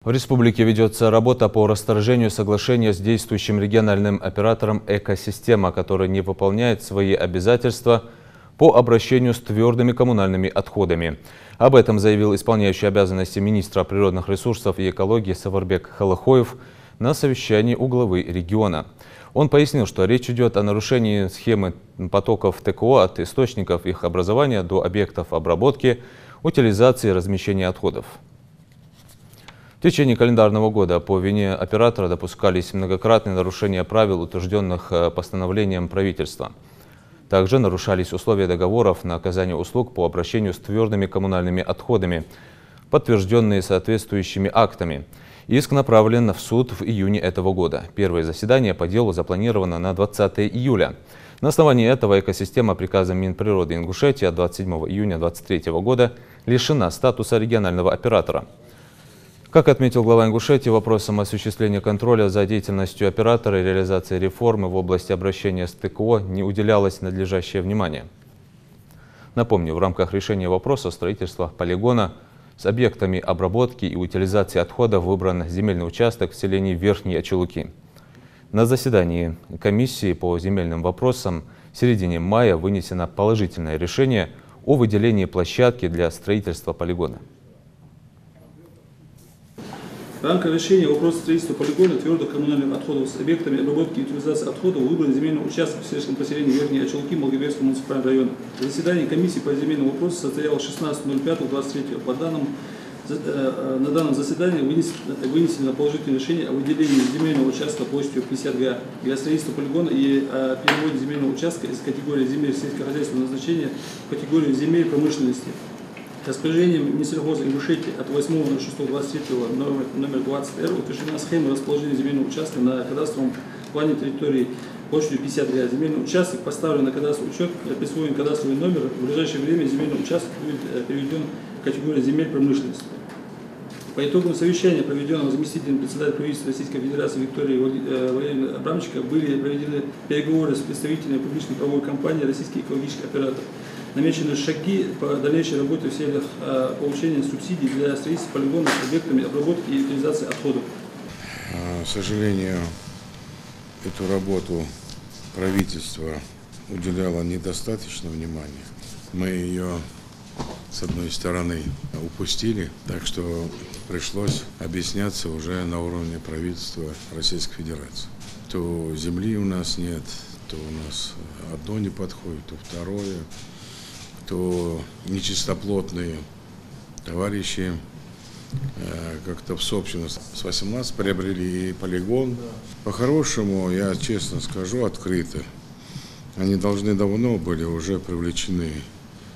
В республике ведется работа по расторжению соглашения с действующим региональным оператором «Экосистема», который не выполняет свои обязательства по обращению с твердыми коммунальными отходами. Об этом заявил исполняющий обязанности министра природных ресурсов и экологии Саварбек Халахоев на совещании у главы региона. Он пояснил, что речь идет о нарушении схемы потоков ТКО от источников их образования до объектов обработки, утилизации и размещения отходов. В течение календарного года по вине оператора допускались многократные нарушения правил, утвержденных постановлением правительства. Также нарушались условия договоров на оказание услуг по обращению с твердыми коммунальными отходами, подтвержденные соответствующими актами. Иск направлен в суд в июне этого года. Первое заседание по делу запланировано на 20 июля. На основании этого «Экосистема» приказом Минприроды Ингушетии от 27 июня 2023 года лишена статуса регионального оператора. Как отметил глава Ингушетии, вопросам осуществления контроля за деятельностью оператора и реализации реформы в области обращения с ТКО не уделялось надлежащее внимание. Напомню, в рамках решения вопроса строительства полигона с объектами обработки и утилизации отходов выбран земельный участок в селении Верхние Очелуки. На заседании комиссии по земельным вопросам в середине мая вынесено положительное решение о выделении площадки для строительства полигона. В рамках решения вопроса строительства полигона твердых коммунальных отходов с объектами обработки и утилизации отходов выбран земельный участок в сельском поселении Верхние Очелуки Малгобекского муниципального района. Заседание комиссии по земельному вопросу состоялось 16.05.23. На данном заседании вынесено положительное решение о выделении земельного участка площадью 50 га для строительства полигона и о переводе земельного участка из категории земель сельскохозяйственного назначения в категорию земель промышленности. Распоряжением Минсельхоза Ингушетии от 8.06.23 номер 20-Р утверждена схема расположения земельного участка на кадастровом плане территории площадью 50 га. Земельный участок поставлен на кадастровый учет, присвоен кадастровый номер. В ближайшее время земельный участок будет переведен в категорию земель промышленности. По итогам совещания, проведенного заместителем председателя правительства Российской Федерации Викторией Валерьевной Абрамченко, были проведены переговоры с представителями публичной правовой компании «Российский экологический оператор». Намечены шаги по дальнейшей работе в целях получения субсидий для строительства полигонов с объектами обработки и утилизации отходов. К сожалению, эту работу правительство уделяло недостаточно внимания. Мы ее, с одной стороны, упустили, так что пришлось объясняться уже на уровне правительства Российской Федерации. То земли у нас нет, то у нас одно не подходит, то второе. То нечистоплотные товарищи как-то в собственность с 18 приобрели полигон. По-хорошему, я честно скажу, открыто, они должны давно были уже привлечены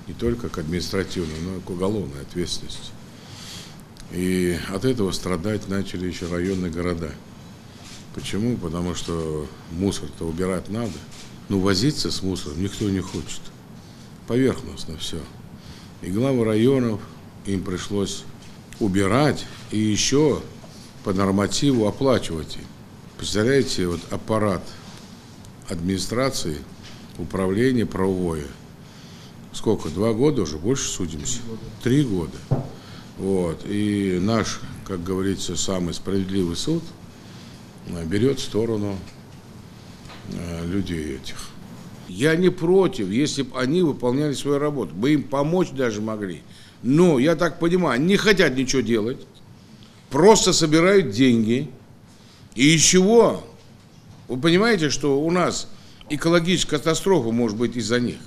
не только к административной, но и к уголовной ответственности. И от этого страдать начали еще районные города. Почему? Потому что мусор-то убирать надо, но возиться с мусором никто не хочет. Поверхностно все. И главы районов им пришлось убирать и еще по нормативу оплачивать им. Представляете, вот аппарат администрации, управление правовое. Сколько? 2 года уже? Больше судимся? 3 года. Вот. И наш, как говорится, самый справедливый суд берет в сторону людей этих. Я не против, если бы они выполняли свою работу. Мы им помочь даже могли. Но, я так понимаю, не хотят ничего делать. Просто собирают деньги. И из чего? Вы понимаете, что у нас экологическая катастрофа может быть из-за них?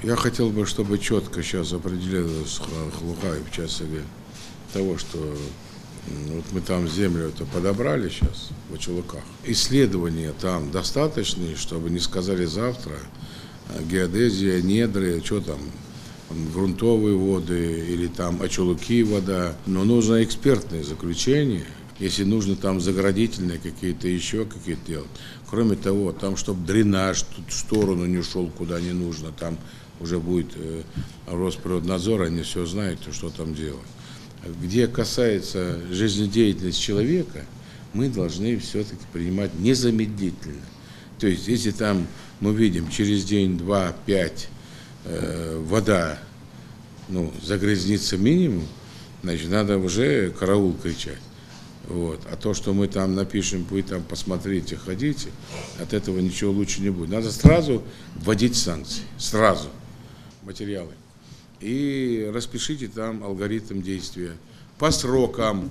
Я хотел бы, чтобы четко сейчас определилось Халухаев в части того, что вот мы там землю-то подобрали сейчас в Очелуках. Исследования там достаточные, чтобы не сказали завтра, геодезия, недры, что там, грунтовые воды или там Очелуки вода. Но нужно экспертное заключение, если нужно там заградительные какие-то еще какие-то делать. Кроме того, там, чтобы дренаж тут в сторону не шел, куда не нужно, там уже будет Росприроднадзор, они все знают, что там делать. Где касается жизнедеятельности человека, мы должны все-таки принимать незамедлительно. То есть, если там мы видим через день, 2, 5 вода загрязнится минимум, значит, надо уже караул кричать. Вот. А то, что мы там напишем, вы там посмотрите, ходите, от этого ничего лучше не будет. Надо сразу вводить санкции, сразу материалы. И распишите там алгоритм действия по срокам.